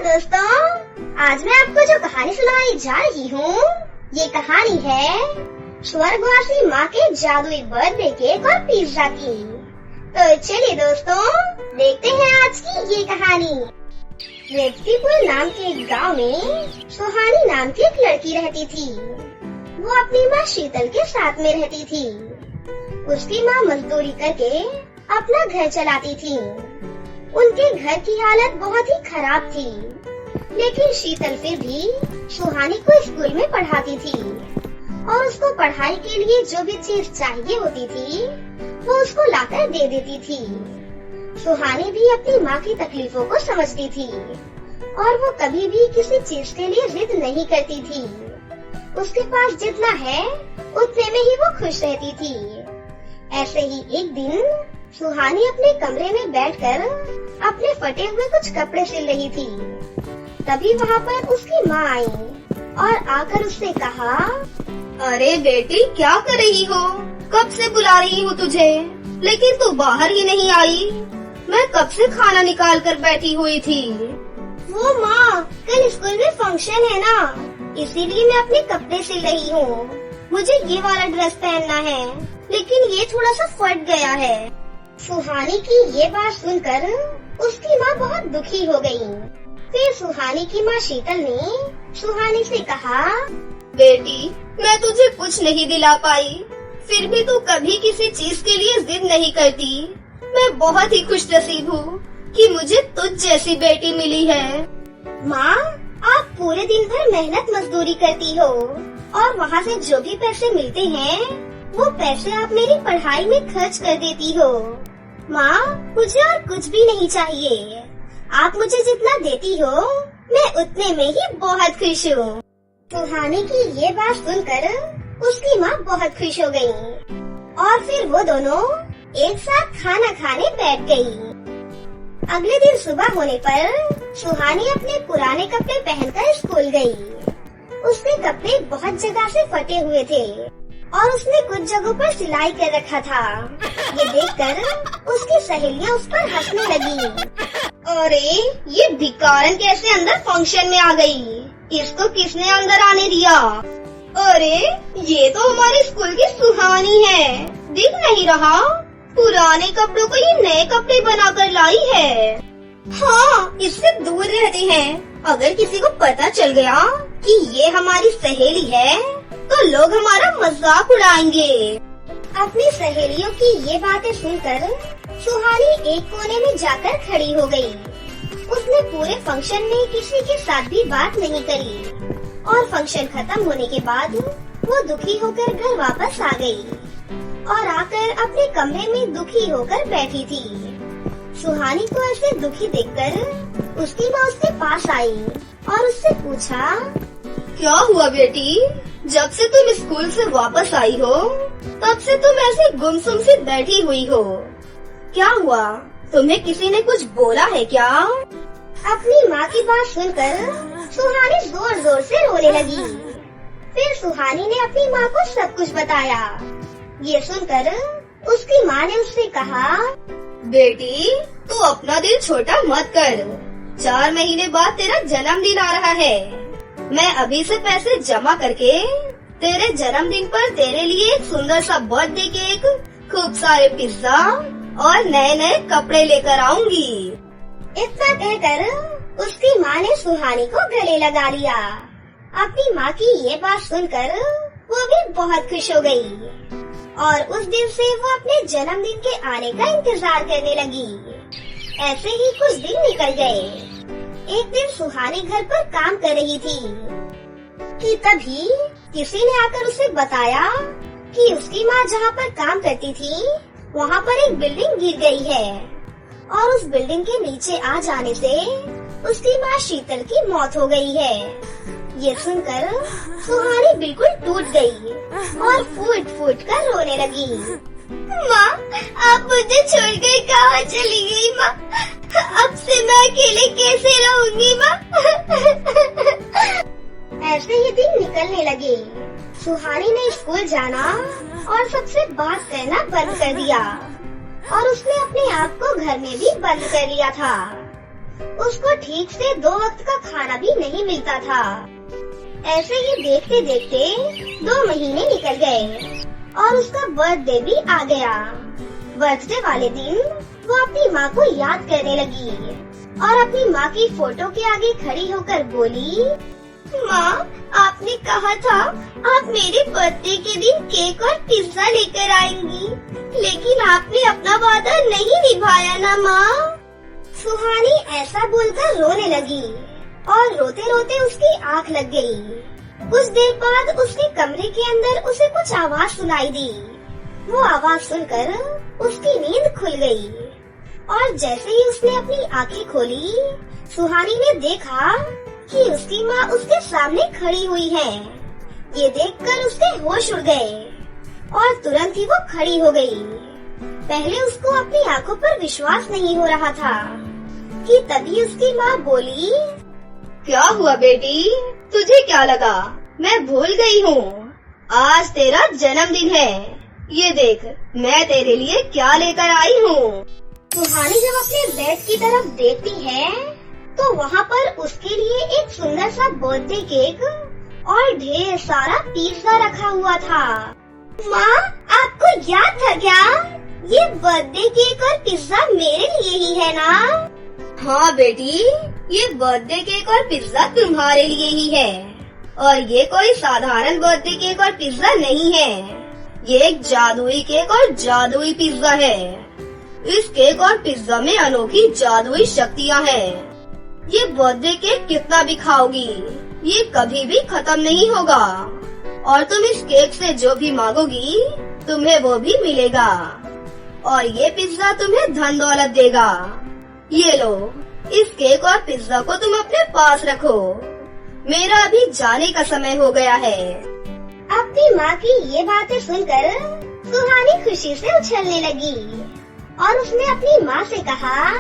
दोस्तों, आज मैं आपको जो कहानी सुनाने जा रही हूँ, ये कहानी है स्वर्गवासी माँ के जादुई बर्थडे केक और पिज्जा की। तो चलिए दोस्तों, देखते हैं आज की ये कहानी। व्यक्तिपुर नाम के एक गाँव में सुहानी नाम की एक लड़की रहती थी। वो अपनी माँ शीतल के साथ में रहती थी। उसकी माँ मजदूरी करके अपना घर चलाती थी। उनके घर की हालत बहुत ही खराब थी, लेकिन शीतल फिर भी सुहानी को स्कूल में पढ़ाती थी और उसको पढ़ाई के लिए जो भी चीज चाहिए होती थी वो उसको लाकर दे देती थी। सुहानी भी अपनी माँ की तकलीफों को समझती थी और वो कभी भी किसी चीज के लिए जिद नहीं करती थी। उसके पास जितना है उतने में ही वो खुश रहती थी। ऐसे ही एक दिन सुहानी अपने कमरे में बैठकर अपने फटे हुए कुछ कपड़े सिल रही थी। तभी वहाँ पर उसकी माँ आई और आकर उससे कहा, अरे बेटी, क्या कर रही हो? कब से बुला रही हूँ तुझे, लेकिन तू बाहर ही नहीं आई। मैं कब से खाना निकाल कर बैठी हुई थी। वो माँ, कल स्कूल में फंक्शन है ना, इसीलिए मैं अपने कपड़े सिल रही हूँ। मुझे ये वाला ड्रेस पहनना है, लेकिन ये थोड़ा सा फट गया है। सुहानी की ये बात सुनकर उसकी माँ बहुत दुखी हो गई। फिर सुहानी की माँ शीतल ने सुहानी से कहा, बेटी, मैं तुझे कुछ नहीं दिला पाई, फिर भी तू कभी किसी चीज के लिए जिद नहीं करती। मैं बहुत ही खुशनसीब हूँ कि मुझे तुझ जैसी बेटी मिली है। माँ, आप पूरे दिन भर मेहनत मजदूरी करती हो और वहाँ से जो भी पैसे मिलते हैं वो पैसे आप मेरी पढ़ाई में खर्च कर देती हो। माँ, मुझे और कुछ भी नहीं चाहिए। आप मुझे जितना देती हो मैं उतने में ही बहुत खुश हूँ। सुहानी की ये बात सुनकर उसकी माँ बहुत खुश हो गयी और फिर वो दोनों एक साथ खाना खाने बैठ गयी। अगले दिन सुबह होने पर सुहानी अपने पुराने कपड़े पहनकर स्कूल गई। उसके कपड़े बहुत जगह से फटे हुए थे और उसने कुछ जगहों पर सिलाई कर रखा था। ये देखकर उसकी सहेलियां उस पर हंसने लगी। अरे, ये भिखारन कैसे अंदर फंक्शन में आ गई? इसको किसने अंदर आने दिया? अरे, ये तो हमारे स्कूल की सुहानी है, दिख नहीं रहा? पुराने कपड़ों को ये नए कपड़े बनाकर लाई है। हाँ, इससे दूर रहते हैं। अगर किसी को पता चल गया कि ये हमारी सहेली है तो लोग हमारा मजाक उड़ाएंगे। अपनी सहेलियों की ये बातें सुनकर सुहानी एक कोने में जाकर खड़ी हो गई। उसने पूरे फंक्शन में किसी के साथ भी बात नहीं करी और फंक्शन खत्म होने के बाद वो दुखी होकर घर वापस आ गई और आकर अपने कमरे में दुखी होकर बैठी थी। सुहानी को ऐसे दुखी देखकर उसकी माँ उसके पास आई और उससे पूछा, क्या हुआ बेटी? जब से तुम स्कूल से वापस आई हो तब से तुम ऐसे गुमसुम सी बैठी हुई हो। क्या हुआ? तुम्हें किसी ने कुछ बोला है क्या? अपनी माँ की बात सुनकर सुहानी जोर जोर से रोने लगी। फिर सुहानी ने अपनी माँ को सब कुछ बताया। ये सुनकर उसकी माँ ने उससे कहा, बेटी, तू अपना दिल छोटा मत कर। 4 महीने बाद तेरा जन्मदिन आ रहा है। मैं अभी से पैसे जमा करके तेरे जन्मदिन पर तेरे लिए एक सुंदर सा बर्थडे केक, खूब सारे पिज्जा और नए नए कपड़े लेकर आऊंगी। इतना कहकर उसकी माँ ने सुहानी को गले लगा लिया। अपनी माँ की ये बात सुनकर वो भी बहुत खुश हो गई और उस दिन से वो अपने जन्मदिन के आने का इंतजार करने लगी। ऐसे ही कुछ दिन निकल गए। एक दिन सुहानी घर पर काम कर रही थी कि तभी किसी ने आकर उसे बताया कि उसकी माँ जहाँ पर काम करती थी वहाँ पर एक बिल्डिंग गिर गई है और उस बिल्डिंग के नीचे आ जाने से उसकी माँ शीतल की मौत हो गई है। ये सुनकर सुहानी बिल्कुल टूट गई और फूट फूट कर रोने लगी। माँ, आप मुझे छोड़कर कहाँ चली गई? माँ, अब से मैं अकेले कैसे रहूँगी? माँ। ऐसे ही दिन निकलने लगे। सुहानी ने स्कूल जाना और सबसे बात करना बंद कर दिया और उसने अपने आप को घर में भी बंद कर लिया था। उसको ठीक से 2 वक्त का खाना भी नहीं मिलता था। ऐसे ही देखते देखते 2 महीने निकल गए और उसका बर्थडे भी आ गया। बर्थडे वाले दिन वो अपनी माँ को याद करने लगी और अपनी माँ की फोटो के आगे खड़ी होकर बोली, माँ, आपने कहा था आप मेरे बर्थडे के दिन केक और पिज्जा लेकर आएंगी, लेकिन आपने अपना वादा नहीं निभाया ना माँ। सुहानी ऐसा बोलकर रोने लगी और रोते रोते उसकी आँख लग गई। कुछ देर बाद उसके कमरे के अंदर उसे कुछ आवाज सुनाई दी। वो आवाज सुनकर उसकी नींद खुल गई और जैसे ही उसने अपनी आँखें खोली, सुहानी ने देखा कि उसकी माँ उसके सामने खड़ी हुई है। ये देखकर उसके होश उड़ गए और तुरंत ही वो खड़ी हो गई। पहले उसको अपनी आंखों पर विश्वास नहीं हो रहा था कि तभी उसकी माँ बोली, क्या हुआ बेटी, तुझे क्या लगा मैं भूल गई हूँ? आज तेरा जन्मदिन है, ये देख मैं तेरे लिए क्या लेकर आई हूँ। सुहानी जब अपने बेड की तरफ देखती है तो वहाँ पर उसके लिए एक सुंदर सा बर्थडे केक और ढेर सारा पिज्जा रखा हुआ था। माँ, आपको याद था क्या? ये बर्थडे केक और पिज्जा मेरे लिए ही है ना? हाँ बेटी, ये बर्थडे केक और पिज्जा तुम्हारे लिए ही है और ये कोई साधारण बर्थडे केक और पिज्जा नहीं है। ये एक जादुई केक और जादुई पिज्जा है। इस केक और पिज्जा में अनोखी जादुई शक्तियाँ हैं। ये बर्थडे केक कितना भी खाओगी, ये कभी भी खत्म नहीं होगा और तुम इस केक से जो भी मांगोगी तुम्हें वो भी मिलेगा और ये पिज्जा तुम्हें धन दौलत देगा। ये लो, इस केक और पिज्जा को तुम अपने पास रखो। मेरा अभी जाने का समय हो गया है। अपनी माँ की ये बातें सुनकर सुहानी खुशी से उछलने लगी और उसने अपनी माँ से कहा,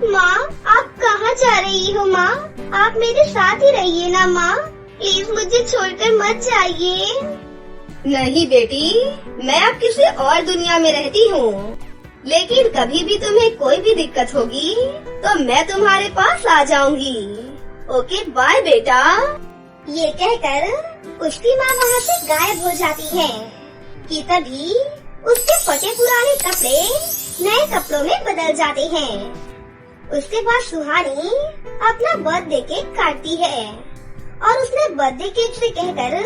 माँ, आप कहाँ जा रही हो? माँ, आप मेरे साथ ही रहिए ना माँ, प्लीज मुझे छोड़कर मत जाइए। नहीं बेटी, मैं अब किसी और दुनिया में रहती हूँ, लेकिन कभी भी तुम्हें कोई भी दिक्कत होगी तो मैं तुम्हारे पास आ जाऊंगी। ओके बाय बेटा। ये कहकर उसकी माँ वहाँ से गायब हो जाती है कि तभी उसके फटे पुराने कपड़े नए कपड़ों में बदल जाते हैं। उसके बाद सुहानी अपना बर्थडे केक काटती है और उसने बर्थडे केक से कहकर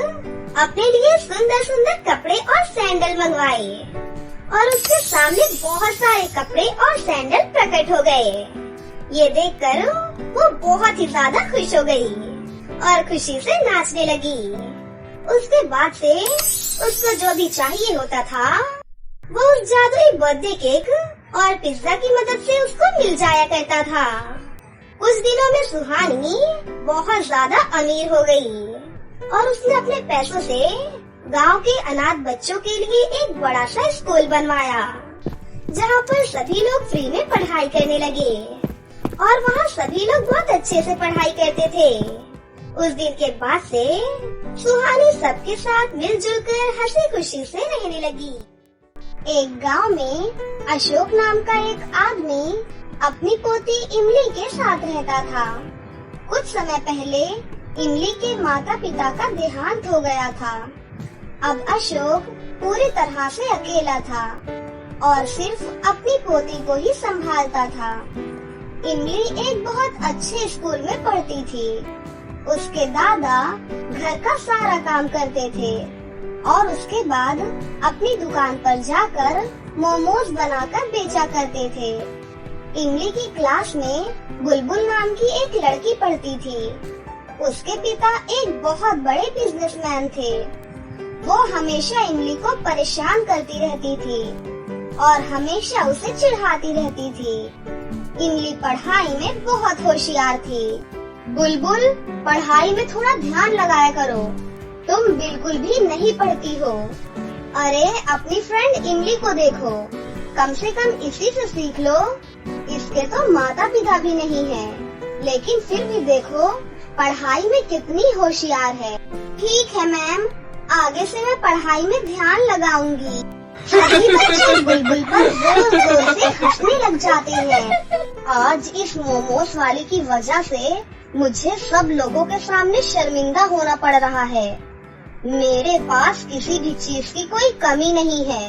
अपने लिए सुंदर सुंदर कपड़े और सैंडल मंगवाए और उसके सामने बहुत सारे कपड़े और सैंडल प्रकट हो गए। ये देखकर वो बहुत ही ज्यादा खुश हो गई और खुशी से नाचने लगी। उसके बाद से उसको जो भी चाहिए होता था वो उस जादुई बर्थडे केक और पिज्जा की मदद से उसको मिल जाया करता था। कुछ दिनों में सुहानी बहुत ज्यादा अमीर हो गई और उसने अपने पैसों से गांव के अनाथ बच्चों के लिए एक बड़ा सा स्कूल बनवाया, जहां पर सभी लोग फ्री में पढ़ाई करने लगे और वहां सभी लोग बहुत अच्छे से पढ़ाई करते थे। उस दिन के बाद से सुहानी सबके साथ मिलजुल कर हंसी खुशी से रहने लगी। एक गांव में अशोक नाम का एक आदमी अपनी पोती इमली के साथ रहता था। कुछ समय पहले इमली के माता पिता का देहांत हो गया था। अब अशोक पूरी तरह से अकेला था और सिर्फ अपनी पोती को ही संभालता था। इमली एक बहुत अच्छे स्कूल में पढ़ती थी। उसके दादा घर का सारा काम करते थे और उसके बाद अपनी दुकान पर जाकर मोमोज बनाकर बेचा करते थे। इमली की क्लास में बुलबुल नाम की एक लड़की पढ़ती थी। उसके पिता एक बहुत बड़े बिजनेसमैन थे। वो हमेशा इमली को परेशान करती रहती थी और हमेशा उसे चिढ़ाती रहती थी। इमली पढ़ाई में बहुत होशियार थी। बुलबुल, पढ़ाई में थोड़ा ध्यान लगाया करो, तुम बिल्कुल भी नहीं पढ़ती हो। अरे अपनी फ्रेंड इमली को देखो, कम से कम इसी से सीख लो। इसके तो माता पिता भी नहीं है, लेकिन फिर भी देखो पढ़ाई में कितनी होशियार है। ठीक है मैम, आगे से मैं पढ़ाई में ध्यान लगाऊंगी। सभी बच्चे बुलबुल पर जोर जोर से हंसने लग जाते हैं। आज इस मोमोज वाले की वजह से मुझे सब लोगों के सामने शर्मिंदा होना पड़ रहा है। मेरे पास किसी भी चीज की कोई कमी नहीं है,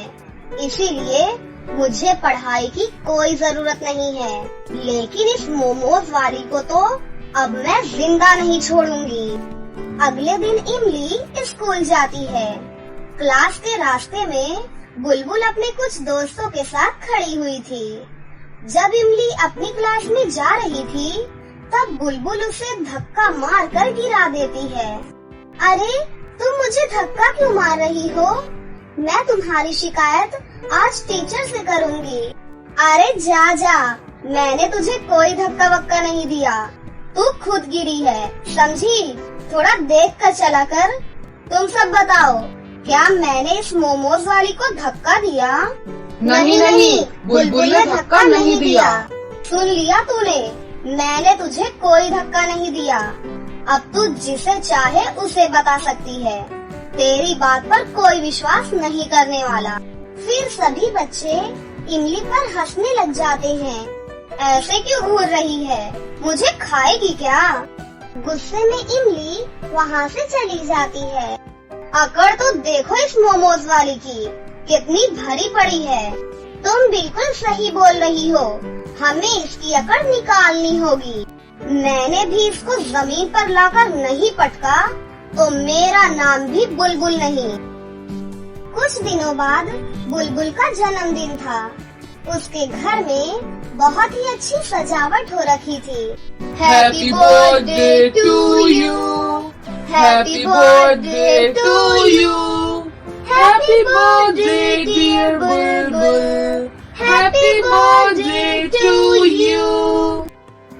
इसीलिए मुझे पढ़ाई की कोई जरूरत नहीं है। लेकिन इस मोमोज वाली को तो अब मैं जिंदा नहीं छोड़ूंगी। अगले दिन इमली स्कूल जाती है। क्लास के रास्ते में बुलबुल अपने कुछ दोस्तों के साथ खड़ी हुई थी। जब इमली अपनी क्लास में जा रही थी, तब बुलबुल उसे धक्का मार कर गिरा देती है। अरे तुम मुझे धक्का क्यों मार रही हो? मैं तुम्हारी शिकायत आज टीचर से करूँगी। अरे जा जा, मैंने तुझे कोई धक्का वक्का नहीं दिया, तू खुद गिरी है, समझी? थोड़ा देख कर चला कर। तुम सब बताओ, क्या मैंने इस मोमोज वाली को धक्का दिया? नहीं, बुलबुल ने धक्का नहीं दिया। सुन लिया तूने, मैंने तुझे कोई धक्का नहीं दिया। अब तू जिसे चाहे उसे बता सकती है, तेरी बात पर कोई विश्वास नहीं करने वाला। फिर सभी बच्चे इमली पर हंसने लग जाते हैं। ऐसे क्यों घूर रही है, मुझे खाएगी क्या? गुस्से में इमली वहाँ से चली जाती है। अकड़ तो देखो इस मोमोज वाली की, कितनी भरी पड़ी है। तुम बिल्कुल सही बोल रही हो, हमें इसकी अकड़ निकालनी होगी। मैंने भी इसको जमीन पर लाकर नहीं पटका तो मेरा नाम भी बुलबुल नहीं। कुछ दिनों बाद बुलबुल का जन्मदिन था। उसके घर में बहुत ही अच्छी सजावट हो रखी थी। Happy birthday to you, happy birthday to you, happy birthday dear Bulbul, happy birthday to you.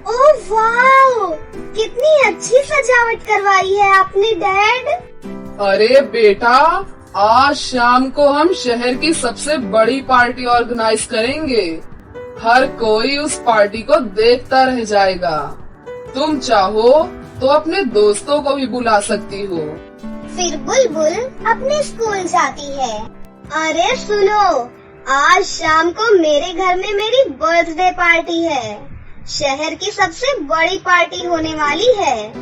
Oh वाह, कितनी अच्छी सजावट करवाई है आपने डैड। अरे बेटा, आज शाम को हम शहर की सबसे बड़ी पार्टी ऑर्गेनाइज करेंगे। हर कोई उस पार्टी को देखता रह जाएगा। तुम चाहो तो अपने दोस्तों को भी बुला सकती हो। फिर बुलबुल अपने स्कूल जाती है। अरे सुनो, आज शाम को मेरे घर में मेरी बर्थडे पार्टी है। शहर की सबसे बड़ी पार्टी होने वाली है,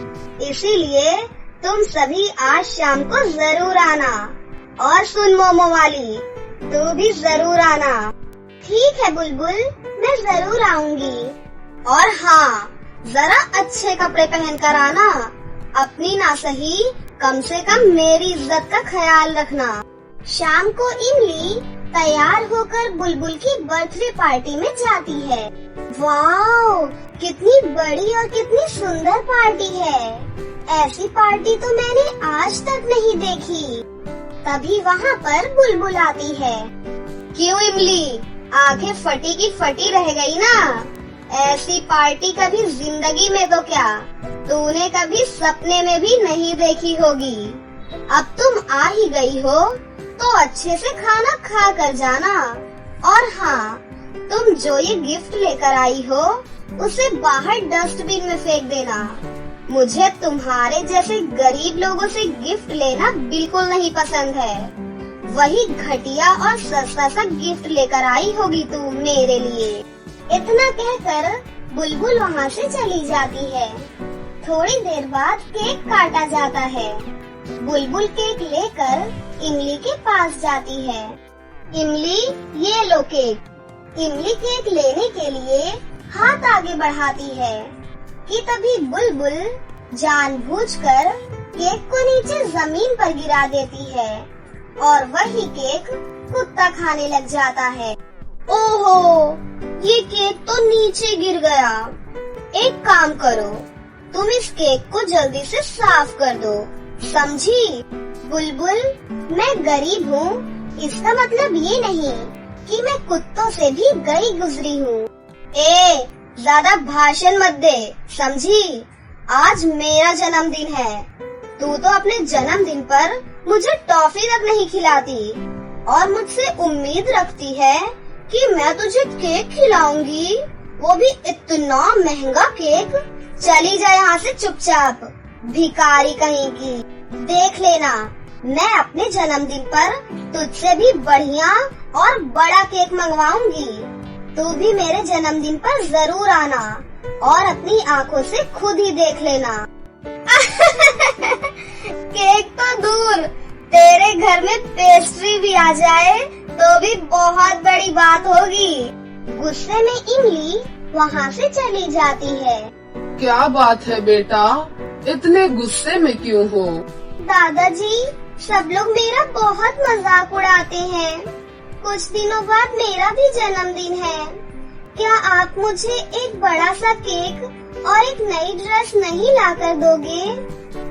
इसीलिए तुम सभी आज शाम को जरूर आना। और सुन मोमो वाली, तू भी जरूर आना। ठीक है बुलबुल, मैं जरूर आऊंगी। और हाँ, जरा अच्छे कपड़े पहन कर आना। अपनी ना सही, कम से कम मेरी इज्जत का ख्याल रखना। शाम को इमली तैयार होकर बुलबुल की बर्थडे पार्टी में जाती है। वाओ, कितनी बड़ी और कितनी सुंदर पार्टी है। ऐसी पार्टी तो मैंने आज तक नहीं देखी। तभी वहाँ पर बुलबुल आती है। क्यों इमली, आंखें फटी की फटी रह गई ना? ऐसी पार्टी कभी जिंदगी में तो क्या, तूने कभी सपने में भी नहीं देखी होगी। अब तुम आ ही गई हो तो अच्छे से खाना खा कर जाना। और हाँ, तुम जो ये गिफ्ट लेकर आई हो उसे बाहर डस्टबिन में फेंक देना। मुझे तुम्हारे जैसे गरीब लोगों से गिफ्ट लेना बिल्कुल नहीं पसंद है। वही घटिया और सस्ता सा गिफ्ट लेकर आई होगी तू मेरे लिए। इतना कहकर बुलबुल वहाँ से चली जाती है। थोड़ी देर बाद केक काटा जाता है। बुलबुल केक लेकर इमली के पास जाती है। इमली, ये लो केक। इमली केक लेने के लिए हाथ आगे बढ़ाती है कि तभी बुलबुल जानबूझकर केक को नीचे जमीन पर गिरा देती है और वही केक कुत्ता खाने लग जाता है। ओहो, ये केक तो नीचे गिर गया। एक काम करो, तुम इस केक को जल्दी से साफ कर दो, समझी? बुलबुल, मैं गरीब हूँ, इसका मतलब ये नहीं कि मैं कुत्तों से भी गई गुजरी हूँ। ज्यादा भाषण मत दे, समझी? आज मेरा जन्मदिन है। तू तो अपने जन्मदिन पर मुझे टॉफी तक नहीं खिलाती और मुझसे उम्मीद रखती है कि मैं तुझे केक खिलाऊंगी, वो भी इतना महंगा केक। चली जा यहाँ से चुपचाप, भिखारी कहीं की। देख लेना, मैं अपने जन्मदिन पर तुझसे भी बढ़िया और बड़ा केक मंगवाऊंगी। तू भी मेरे जन्मदिन पर जरूर आना और अपनी आंखों से खुद ही देख लेना। केक तो दूर, तेरे घर में पेस्ट्री भी आ जाए तो भी बहुत बड़ी बात होगी। गुस्से में इमली वहाँ से चली जाती है। क्या बात है बेटा, इतने गुस्से में क्यों हो? दादाजी, सब लोग मेरा बहुत मजाक उड़ाते हैं। कुछ दिनों बाद मेरा भी जन्मदिन है। क्या आप मुझे एक बड़ा सा केक और एक नई ड्रेस नहीं लाकर दोगे?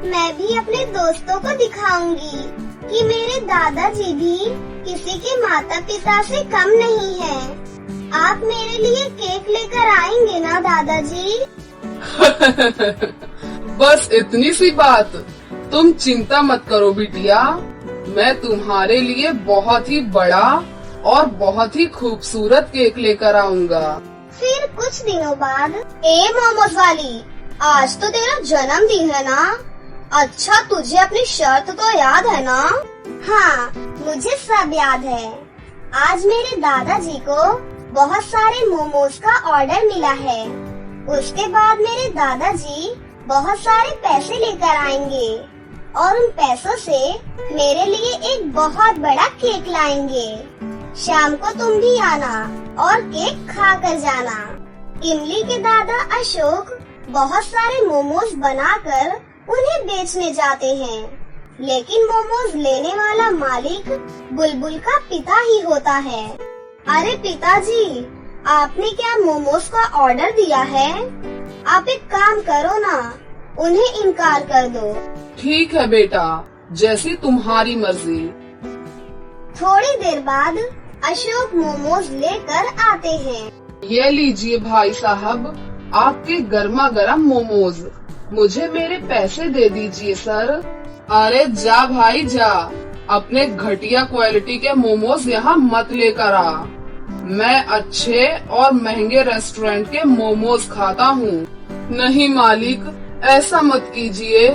मैं भी अपने दोस्तों को दिखाऊंगी कि मेरे दादाजी भी किसी के माता पिता से कम नहीं हैं। आप मेरे लिए केक लेकर आएंगे ना दादाजी? बस इतनी सी बात। तुम चिंता मत करो बिटिया, मैं तुम्हारे लिए बहुत ही बड़ा और बहुत ही खूबसूरत केक लेकर आऊंगा। फिर कुछ दिनों बाद, ए मोमोज वाली, आज तो तेरा जन्मदिन है ना? अच्छा, तुझे अपनी शर्त तो याद है ना? हाँ, मुझे सब याद है। आज मेरे दादाजी को बहुत सारे मोमोज का ऑर्डर मिला है। उसके बाद मेरे दादाजी बहुत सारे पैसे लेकर आएंगे और उन पैसों से मेरे लिए एक बहुत बड़ा केक लाएंगे। शाम को तुम भी आना और केक खा कर जाना। इमली के दादा अशोक बहुत सारे मोमोज बनाकर उन्हें बेचने जाते हैं, लेकिन मोमोज लेने वाला मालिक बुलबुल का पिता ही होता है। अरे पिताजी, आपने क्या मोमोज का ऑर्डर दिया है? आप एक काम करो ना, उन्हें इनकार कर दो। ठीक है बेटा, जैसी तुम्हारी मर्जी। थोड़ी देर बाद अशोक मोमोज लेकर आते हैं। ये लीजिए भाई साहब, आपके गर्मा गर्म मोमोज। मुझे मेरे पैसे दे दीजिए सर। अरे जा भाई जा, अपने घटिया क्वालिटी के मोमोज यहाँ मत लेकर आ। मैं अच्छे और महंगे रेस्टोरेंट के मोमोज खाता हूँ। नहीं मालिक, ऐसा मत कीजिए।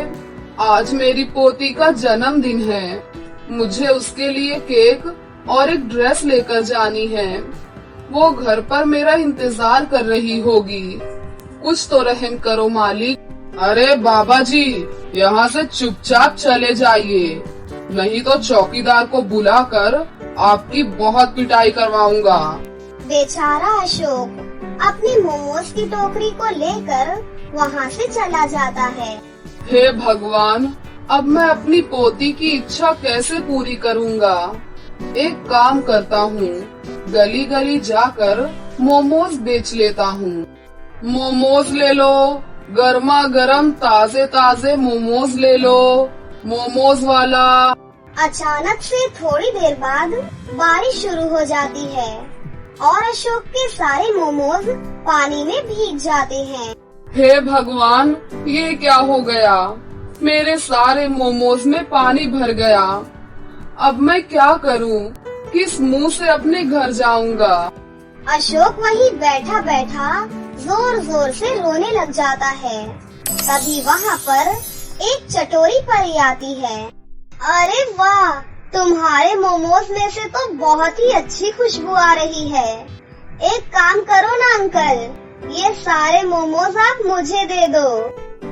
आज मेरी पोती का जन्मदिन है, मुझे उसके लिए केक और एक ड्रेस लेकर जानी है। वो घर पर मेरा इंतजार कर रही होगी। कुछ तो रहम करो मालिक। अरे बाबा जी, यहाँ से चुपचाप चले जाइए, नहीं तो चौकीदार को बुलाकर आपकी बहुत पिटाई करवाऊंगा। बेचारा अशोक अपनी मोमोज की टोकरी को लेकर वहाँ से चला जाता है। हे भगवान, अब मैं अपनी पोती की इच्छा कैसे पूरी करूँगा? एक काम करता हूँ, गली गली जाकर मोमोज बेच लेता हूँ। मोमोज ले लो, गर्मा गर्म ताजे ताजे मोमोज ले लो, मोमोज वाला। अचानक से थोड़ी देर बाद बारिश शुरू हो जाती है और अशोक के सारे मोमोज पानी में भीग जाते हैं। हे भगवान, ये क्या हो गया? मेरे सारे मोमोज में पानी भर गया। अब मैं क्या करूं? किस मुंह से अपने घर जाऊंगा? अशोक वहीं बैठा बैठा जोर जोर से रोने लग जाता है। तभी वहाँ पर एक चटोरी परी आती है। अरे वाह, तुम्हारे मोमोज में से तो बहुत ही अच्छी खुशबू आ रही है। एक काम करो ना अंकल, ये सारे मोमोज आप मुझे दे दो।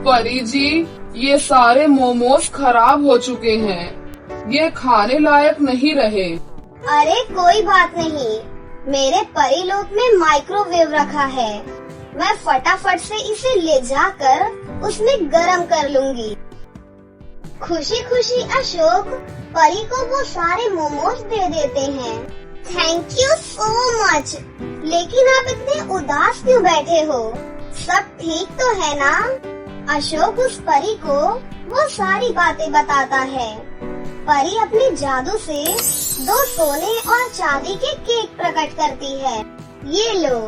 परी जी, ये सारे मोमोज खराब हो चुके हैं, ये खाने लायक नहीं रहे। अरे कोई बात नहीं, मेरे परी लोक में माइक्रोवेव रखा है, मैं फटाफट से इसे ले जाकर उसमें गरम कर लूंगी। खुशी खुशी अशोक परी को वो सारे मोमोज दे देते हैं। Thank you so much. लेकिन आप इतने उदास क्यों बैठे हो? सब ठीक तो है ना? अशोक उस परी को वो सारी बातें बताता है। परी अपने जादू से 2 सोने और चांदी के केक प्रकट करती है। ये लो,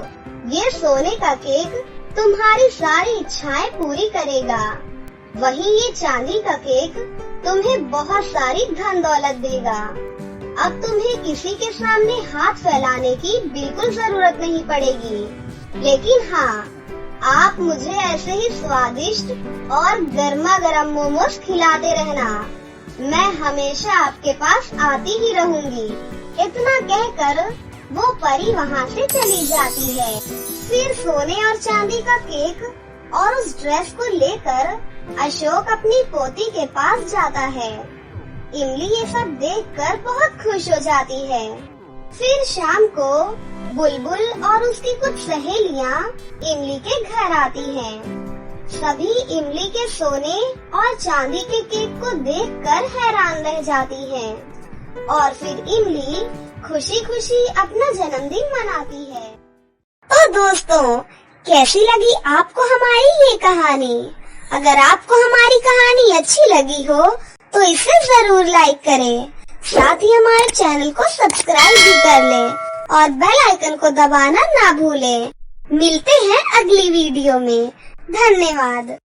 ये सोने का केक तुम्हारी सारी इच्छाएं पूरी करेगा। वहीं ये चांदी का केक तुम्हें बहुत सारी धन दौलत देगा। अब तुम्हें किसी के सामने हाथ फैलाने की बिल्कुल जरूरत नहीं पड़ेगी। लेकिन हाँ, आप मुझे ऐसे ही स्वादिष्ट और गर्मा गर्म मोमोज खिलाते रहना। मैं हमेशा आपके पास आती ही रहूंगी। इतना कहकर वो परी वहाँ से चली जाती है। फिर सोने और चांदी का केक और उस ड्रेस को लेकर अशोक अपनी पोती के पास जाता है। इमली ये सब देखकर बहुत खुश हो जाती है। फिर शाम को बुलबुल और उसकी कुछ सहेलियाँ इमली के घर आती हैं। सभी इमली के सोने और चांदी के केक को देखकर हैरान रह जाती हैं और फिर इमली खुशी खुशी अपना जन्मदिन मनाती है। तो दोस्तों, कैसी लगी आपको हमारी ये कहानी? अगर आपको हमारी कहानी अच्छी लगी हो तो इसे जरूर लाइक करें, साथ ही हमारे चैनल को सब्सक्राइब भी कर लें और बेल आइकन को दबाना ना भूलें। मिलते हैं अगली वीडियो में। धन्यवाद।